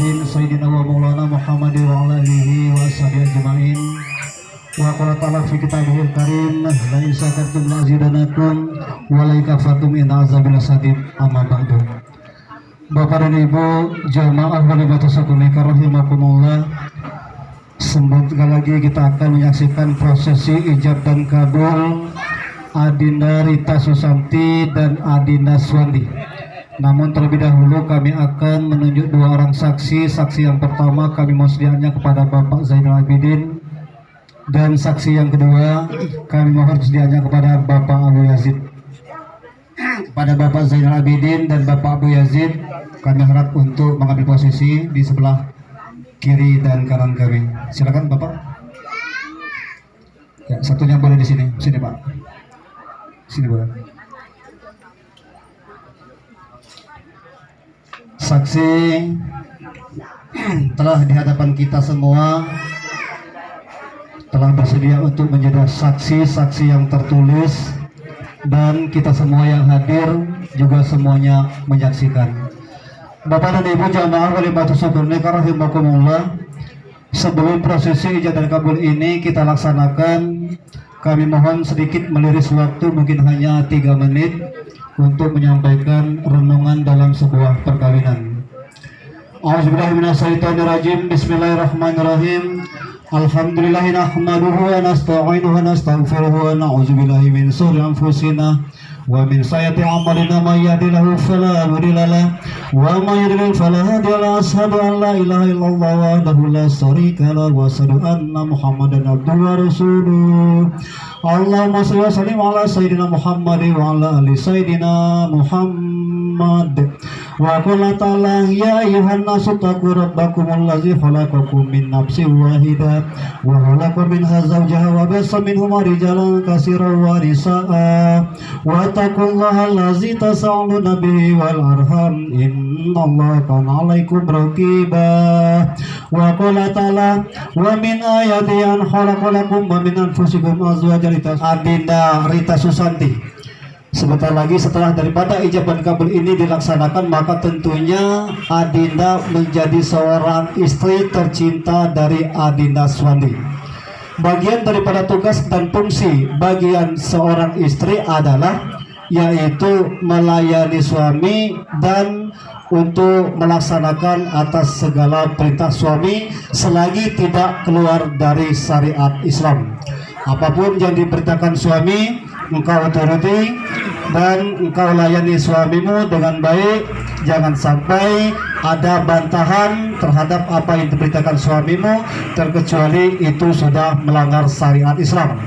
mursalin sayyidina wa maulana Muhammadin wa ala alihi wa sahbihi ajma'in. Wa qala ta'ala fi kitabihil karim la in syakartum la azidanakum wa la in kafartum inna azabi lasadid. Amma ba'du. Bapak dan Ibu jamaah walimatus sukunika rahimakumullah, sekali lagi kita akan menyaksikan prosesi ijab dan kabul Adinda Rita Susanti dan Adinda Swandi. Namun terlebih dahulu kami akan menunjuk dua orang saksi. Saksi yang pertama kami mohon sediaannya kepada Bapak Zainal Abidin, dan saksi yang kedua kami mohon sediaannya kepada Bapak Abu Yazid. Kepada Bapak Zainal Abidin dan Bapak Abu Yazid kami harap untuk mengambil posisi di sebelah kiri dan kanan kami. Silakan Bapak. Ya, satunya boleh di sini. Sini Pak. Sini boleh. Saksi telah di hadapan kita semua telah bersedia untuk menjadi saksi-saksi yang tertulis, dan kita semua yang hadir juga semuanya menyaksikan. Bapak dan Ibu jamaah walimatus sukunika rahimakumullah, sebelum prosesi ijab dan kabul ini kita laksanakan, kami mohon sedikit meliris waktu, mungkin hanya 3 menit untuk menyampaikan renungan dalam sebuah perkawinan. A'udzubillahi minasyaitonirrajim. Bismillahirrahmanirrahim. Alhamdulillahi nahmaduhu wa nasta'inuhu wa nastaghfiruhu wa na'udzubillahi min shururi anfusina wa min sayyiati a'malina, may yahdihillahu fala mudilla lahu wa may yudlil fala hadiya lahu. Asyhadu an la ilaha illallah wahdahu la syarika lahu wa asyhadu anna Muhammadan abduhu wa rasuluh. Allahumma shalli wa sallim ala sayyidina Muhammadin wa ala ali sayyidina Muhammad. Wa qala ta'ala ya ayyuhan nasu taqu rabbakumul ladzi khalaqakum min nafsin wahidah wa khalaqa minha zawjaha wa bassa minhuma rijalan katsiran wa nisaa wa taqullaha allazi tasaaluna bihi wal arham innallaha kana 'alaikum raqiba. Wa qala ta'ala wa min ayati an khalaqalakum wa min anfusikum azwajan. Adinda Rita Susanti. Sebentar lagi setelah daripada ijab dan kabul ini dilaksanakan, maka tentunya Adinda menjadi seorang istri tercinta dari Adinda Swandi. Bagian daripada tugas dan fungsi bagian seorang istri adalah yaitu melayani suami dan untuk melaksanakan atas segala perintah suami selagi tidak keluar dari syariat Islam. Apapun yang diperintahkan suami engkau turuti dan engkau layani suamimu dengan baik. Jangan sampai ada bantahan terhadap apa yang diperintahkan suamimu, terkecuali itu sudah melanggar syariat Islam.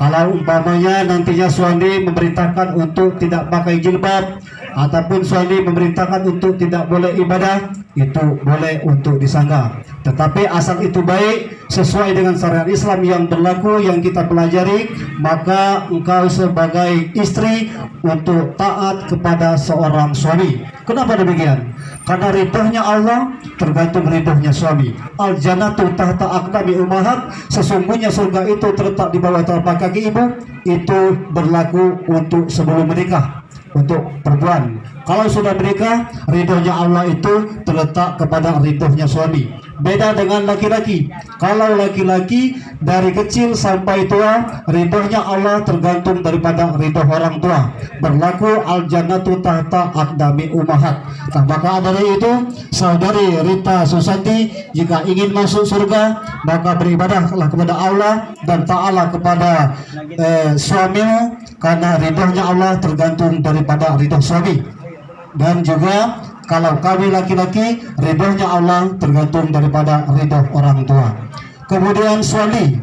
Kalau umpamanya nantinya suami memerintahkan untuk tidak pakai jilbab, ataupun suami memerintahkan untuk tidak boleh ibadah, itu boleh untuk disanggah. Tetapi asal itu baik, sesuai dengan syariat Islam yang berlaku, yang kita pelajari, maka engkau sebagai istri untuk taat kepada seorang suami. Kenapa demikian? Karena ridhonya Allah tergantung ridhonya suami. Al jannatu tahta aqdami ummahat, sesungguhnya surga itu terletak di bawah telapak kaki ibu. Itu berlaku untuk sebelum menikah, untuk perempuan. Kalau sudah menikah, ridhonya Allah itu terletak kepada ridhonya suami. Beda dengan laki-laki. Kalau laki-laki dari kecil sampai tua, ridhonya Allah tergantung daripada ridho orang tua. Berlaku al jannatu tahta aqdami ummahat. Nah, maka dari itu saudari Rita Susanti jika ingin masuk surga, maka beribadahlah kepada Allah dan taatlah kepada suamimu, karena ridhonya Allah tergantung daripada ridho suami. Dan juga kalau kami laki-laki, ridhonya Allah tergantung daripada ridho orang tua. Kemudian suami,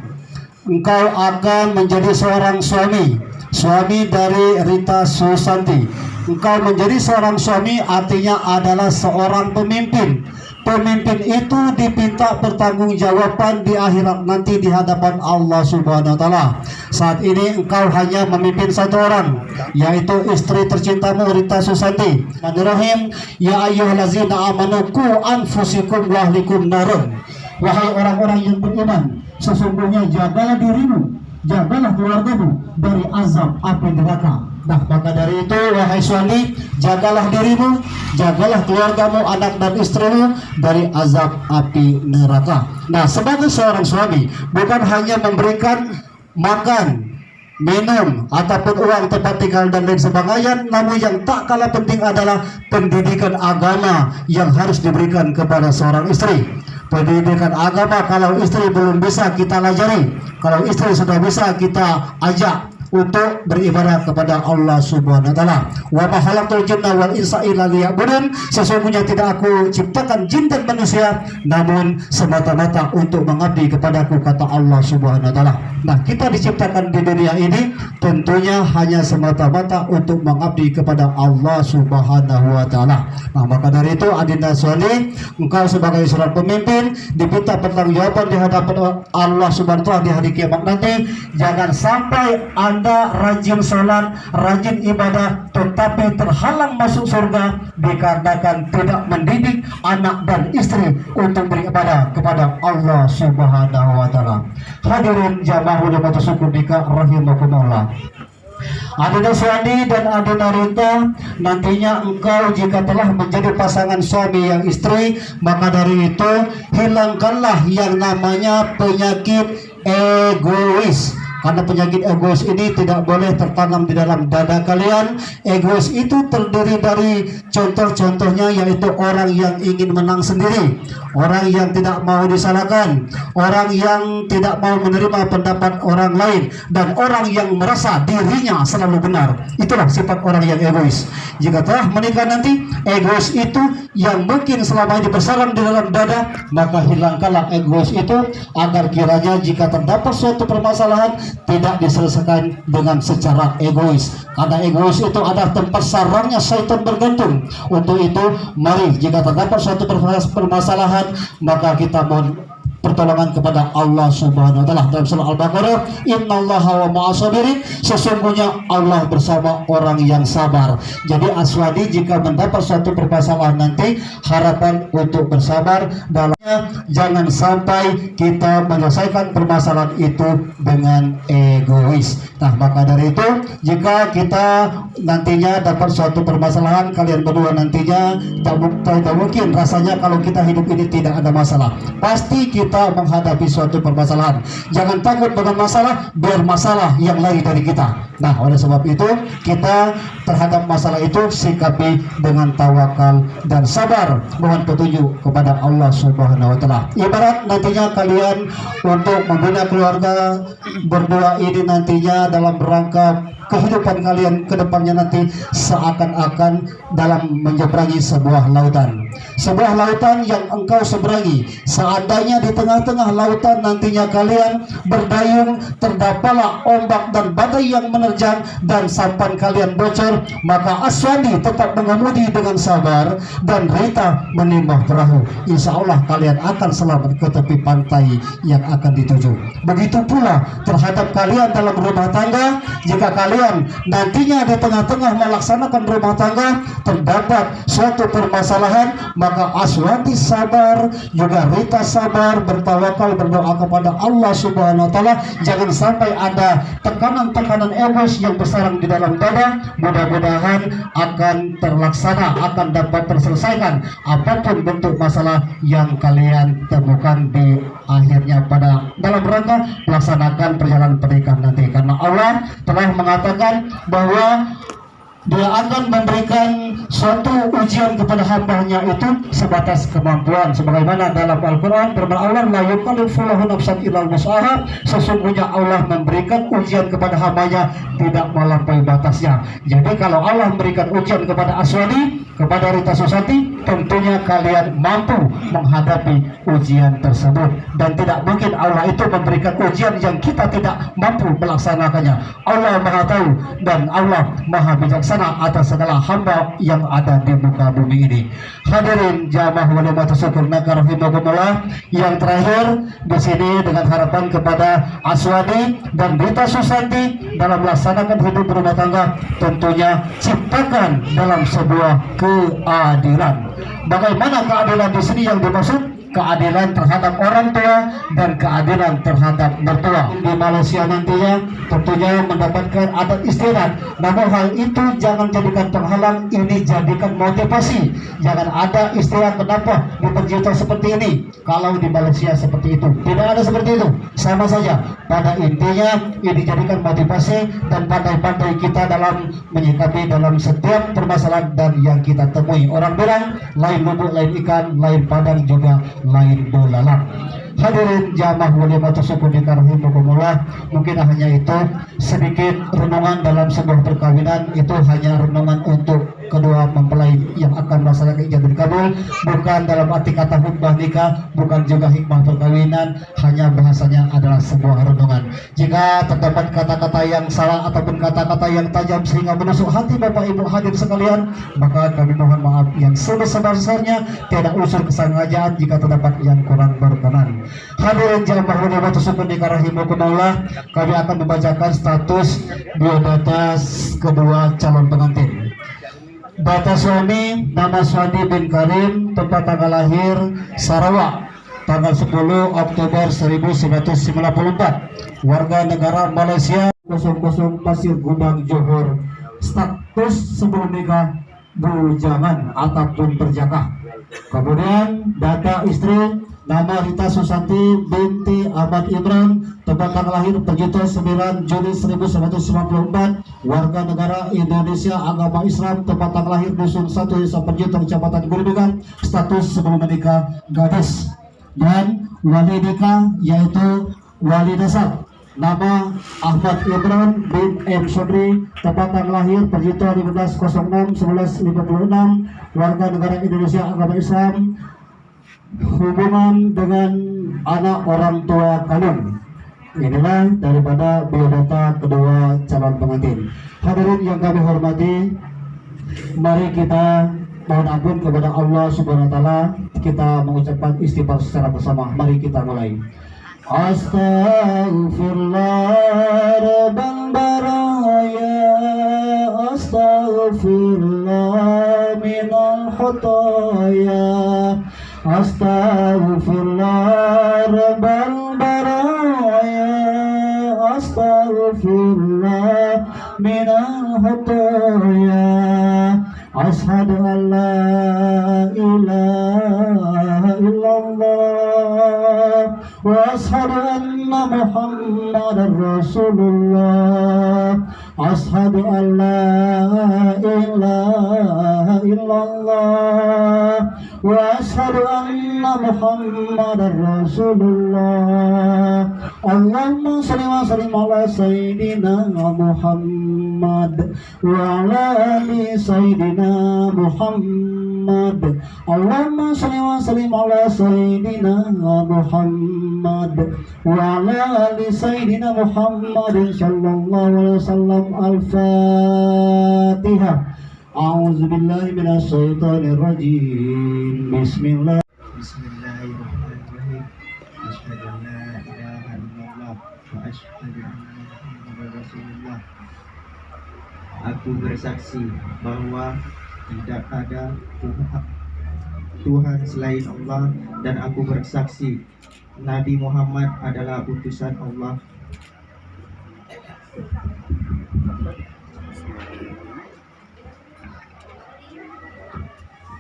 engkau akan menjadi seorang suami dari Rita Susanti. Engkau menjadi seorang suami artinya adalah seorang pemimpin. Pemimpin itu dipinta pertanggungjawaban di akhirat nanti di hadapan Allah Subhanahu wa taala. Saat ini engkau hanya memimpin satu orang, yaitu istri tercintamu Rita Susanti. Bismillahirrahmanirrahim. Ya ayyuhallazina amanu qu anfusikum wa ahlikum narun. Wahai orang-orang yang beriman, sesungguhnya jagalah dirimu jagalah keluargamu dari azab api neraka. Nah, maka dari itu wahai suami, jagalah dirimu, jagalah keluargamu, anak dan istrimu dari azab api neraka. Nah, sebagai seorang suami bukan hanya memberikan makan, minum, ataupun uang tempat tinggal dan lain sebagainya, namun yang tak kalah penting adalah pendidikan agama yang harus diberikan kepada seorang istri. Pendidikan agama kalau istri belum bisa kita lajari, kalau istri sudah bisa kita ajak untuk beribadah kepada Allah Subhanahu wa taala. Wa ma khalaqtul jinna wal insa illa liya'budun. Sesungguhnya tidak aku ciptakan jin dan manusia namun semata-mata untuk mengabdi kepadaku, kata Allah Subhanahu wa taala. Nah, kita diciptakan di dunia ini tentunya hanya semata-mata untuk mengabdi kepada Allah Subhanahu wa taala. Nah, maka dari itu adinda suami, engkau sebagai seorang pemimpin diminta pertanggungjawaban di hadapan Allah Subhanahu wa taala di hari kiamat nanti. Jangan sampai Anda rajin sholat, rajin ibadah, tetapi terhalang masuk surga dikarenakan tidak mendidik anak dan istri untuk beribadah kepada Allah Subhanahu wa taala. Hadirin jamaah ulama syukur bika rahimakumullah. Adinda Suandi dan Adinda Rita, nantinya engkau jika telah menjadi pasangan suami yang istri, maka dari itu hilangkanlah yang namanya penyakit egois. Karena penyakit egois ini tidak boleh tertanam di dalam dada kalian. Egois itu terdiri dari contoh-contohnya, yaitu orang yang ingin menang sendiri, orang yang tidak mau disalahkan, orang yang tidak mau menerima pendapat orang lain, dan orang yang merasa dirinya selalu benar. Itulah sifat orang yang egois. Jika telah menikah nanti, egois itu yang mungkin selama ini bersarang di dalam dada, maka hilangkanlah egois itu agar kiranya jika terdapat suatu permasalahan tidak diselesaikan dengan secara egois. Karena egois itu adalah tempat sarangnya syaitan bergantung. Untuk itu, mari jika terdapat suatu permasalahan, maka kita mohon pertolongan kepada Allah Subhanahu wa taala. Dalam surah Al-Baqarah, innallaha wa ma'as-sabirin, sesungguhnya Allah bersama orang yang sabar. Jadi aswadi jika mendapat suatu permasalahan nanti, harapan untuk bersabar dalamnya, jangan sampai kita menyelesaikan permasalahan itu dengan egois. Nah, maka dari itu jika kita nantinya dapat suatu permasalahan, kalian berdua nantinya tak mungkin rasanya kalau kita hidup ini tidak ada masalah. Pasti kita menghadapi suatu permasalahan. Jangan takut dengan masalah, biar masalah yang lari dari kita. Nah, oleh sebab itu kita terhadap masalah itu sikapi dengan tawakal dan sabar, mohon petunjuk kepada Allah Subhanahu wa taala. Ibarat nantinya kalian untuk membina keluarga berdua ini nantinya dalam rangka kehidupan kalian ke depannya nanti seakan-akan dalam menyeberangi sebuah lautan. Sebuah lautan yang engkau seberangi, seandainya di tengah-tengah lautan nantinya kalian berdayung, terdapatlah ombak dan badai yang menerjang dan sampan kalian bocor, maka Aswandi tetap mengemudi dengan sabar dan Rita menimah perahu. Insya Allah kalian akan selamat ke tepi pantai yang akan dituju. Begitu pula terhadap kalian dalam rumah tangga, jika kalian nantinya di tengah-tengah melaksanakan rumah tangga terdapat suatu permasalahan, maka Aswandi sabar, juga Rita sabar, bertawakal, berdoa kepada Allah Subhanahu wa taala. Jangan sampai ada tekanan-tekanan egois yang bersarang di dalam dada. Mudah-mudahan akan terlaksana, akan dapat terselesaikan apapun bentuk masalah yang kalian temukan di akhirnya pada dalam rangka melaksanakan perjalanan pernikahan nanti. Karena Allah telah mengatakan bahwa Dia akan memberikan suatu ujian kepada hamba-Nya itu sebatas kemampuan, sebagaimana dalam Al-Quran firman Allah, la yukallifullahu nafsan illa wus'aha, sesungguhnya Allah memberikan ujian kepada hamba-Nya tidak melampaui batasnya. Jadi kalau Allah memberikan ujian kepada Aswadi, kepada Rita Susanti, tentunya kalian mampu menghadapi ujian tersebut, dan tidak mungkin Allah itu memberikan ujian yang kita tidak mampu melaksanakannya. Allah Maha tahu dan Allah Maha bijaksana atas segala hamba yang ada di muka bumi ini. Hadirin jamaah ulama syukur rahimakumullah, yang terakhir di sini dengan harapan kepada Aswadi dan Rita Susanti dalam melaksanakan hidup berumah tangga, tentunya ciptakan dalam sebuah keadilan. Bagaimana keadilan di sini yang dimaksud? keadilan terhadap orang tua dan keadilan terhadap mertua. Di Malaysia nantinya tentunya mendapatkan adat istiadat, namun hal itu jangan jadikan penghalang, ini jadikan motivasi. Jangan ada istilah kenapa di perjuta seperti ini kalau di Malaysia seperti itu. Tidak ada seperti itu, sama saja. Pada intinya ini jadikan motivasi dan pandai-pandai kita dalam menyikapi dalam setiap permasalahan dan yang kita temui. Orang bilang lain bubuk lain ikan, lain padang juga lain bulalang. Hadirin jamaah ulimatus syukur dikarenakumullah, mungkin hanya itu sedikit renungan dalam sebuah perkawinan. Itu hanya renungan untuk kedua mempelai yang akan melaksanakan ijab dan kabul, bukan dalam arti kata khutbah nikah, bukan juga hikmah perkawinan, hanya bahasanya adalah sebuah renungan. Jika terdapat kata-kata yang salah ataupun kata-kata yang tajam sehingga menusuk hati Bapak Ibu hadir sekalian, maka kami mohon maaf yang sebesar-besarnya, tiada unsur kesengajaan jika terdapat yang kurang berkenan. Hadirin jamaah ulimatus syukur dikarenakumullah, kami akan membacakan status biodata kedua calon pengantin. Data suami, nama Swadi bin Karim, tempat tanggal lahir Sarawak, tanggal 10 Oktober 1994, warga negara Malaysia, 00 Pasir Gudang Johor. Status sebelum nikah bujangan ataupun berjakah. Kemudian data istri, nama Rita Susanti binti Ahmad Imran, tempat tanggal lahir Perjuta 9 Juli 1994, warga negara Indonesia, agama Islam, tempat tanggal lahir Dusun 1 Desa Perjuta, Kecamatan Guribingan, status sebelum menikah gadis. Dan wali nikah yaitu wali nasab, nama Ahmad Imran bin M. Sodri, tempat tanggal lahir Perjuta 1506-1156, warga negara Indonesia, agama Islam, hubungan dengan anak orang tua kandung. Inilah daripada biodata kedua calon pengantin. Hadirin yang kami hormati, mari kita mohon ampun kepada Allah Subhanahu wa taala, kita mengucapkan istighfar secara bersama. Mari kita mulai. Astaghfirullah rabbal baraya, astaghfirullah minal khotoya, astaghfirullah rabbal baraya, astaghfirullah minal khotoya, ashhadu an la ilaha illallah wa ashhadu anna muhammadar rasulullah, ashhadu an la ilaha illallah wa ashhadu anna muhammadar rasulullah. Allahumma shalli wa sallim ala sayyidina Muhammad wa ala ali sayyidina Muhammad. Allahumma shalli wa sallim ala sayyidina Muhammad wa ala ali sayyidina Muhammad sallallahu alaihi wasallam. Al-Fatihah. A'udzu billahi minasy syaithanir rajim. Bismillah. Bismillahirrahmanirrahim. Asyhadu an la ilaha illallah wa asyhadu anna Muhammadar Rasulullah. Aku bersaksi bahwa tidak ada Tuhan selain Allah, dan aku bersaksi Nabi Muhammad adalah utusan Allah.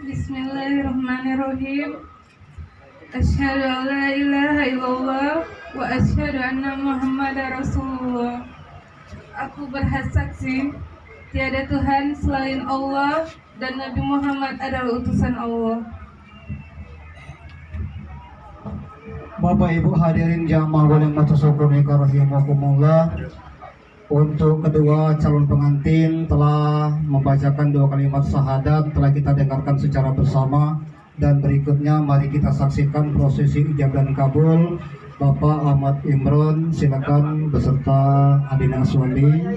Bismillahirrahmanirrahim. Asyhadu an la ilaha illallah wa asyhadu anna Muhammadar Rasulullah. Aku bersaksi tiada Tuhan selain Allah dan Nabi Muhammad adalah utusan Allah. Bapak Ibu hadirin jamaah ulimatus syukur dikarenakumullah, untuk kedua calon pengantin telah membacakan dua kalimat syahadat, telah kita dengarkan secara bersama, dan berikutnya mari kita saksikan prosesi ijab dan kabul. Bapak Ahmad Imran silakan beserta Adina Swandi.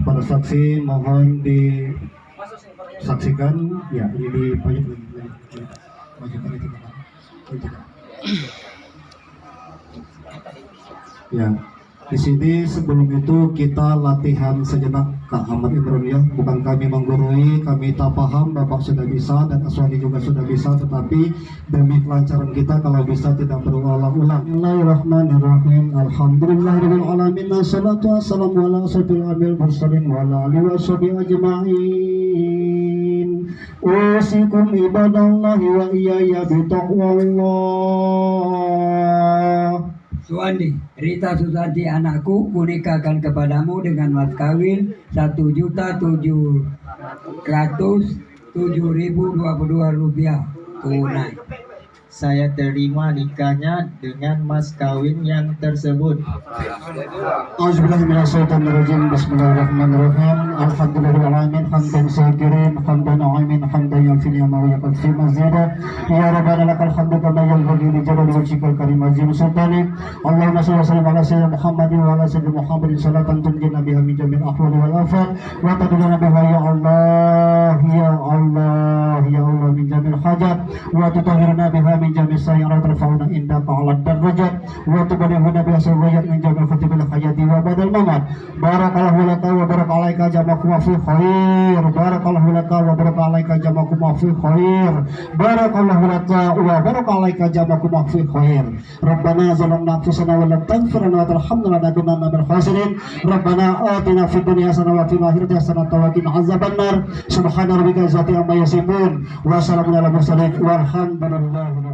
Pada saksi mohon disaksikan, ya ini di pojok itu. Ya, Di sini sebelum itu kita latihan sejenak Kak Ahmad Imron ya. Bukan kami menggurui, kami tak paham, Bapak sudah bisa dan Aswani juga sudah bisa, tetapi demi kelancaran kita kalau bisa tidak berulang-ulang. Bismillahirrahmanirrahim. Alhamdulillahirabbil alamin. Wassalatu wassalamu ala asyrofil anbiya'il mursalin wa ala alihi washabihi ajma'in. Usikum ibadallahi wa iyaya bitaqwallah. Suandi, Rita Susanti anakku, kunikahkan kepadamu dengan mas kawin 1.707.022 rupiah tunai. Saya terima nikahnya dengan mas kawin yang tersebut. Auzubillahiminasyaitonirrajim. Bismillahirrahmanirrahim. Alhamdulillahirrahmanirrahim. Hamdan syakirin, hamdan na'imin, hamdan yanfini ma wa yaqad fi mazida. Ya Rabbana lakal hamdu kama yanbaghi li jalali wajhikal karim azim sultani. Allahumma shalli wa sallim ala sayyidina Muhammadin wa ala sayyidina Muhammadin salatan tunjina biha min jami'il ahwali wal afat wa taduluna biha ya Allah ya Allah ya Allah min jami'il hajat wa tutahhiruna biha min jami'is sayyi'at tarfa'una indaka 'ala darajat wa tuballighuna biha sawiyat min jami'il khatibil hayati wa badal mamat. Barakallahu laka wa barakalaika jamakum fi khair. Barakallahu laka wa barakalaika jamakum fi khair. Barakallahu laka wa barakalaika jamakum fi khair. Rabbana zalamna anfusana wa lam taghfir lana wa tarhamna lanakunanna minal khasirin. Rabbana atina fid dunya hasanah wa fil akhirati hasanah wa qina azabannar. Subhana rabbika rabbil izzati amma yasifun wa salamun alal mursalin walhamdulillahi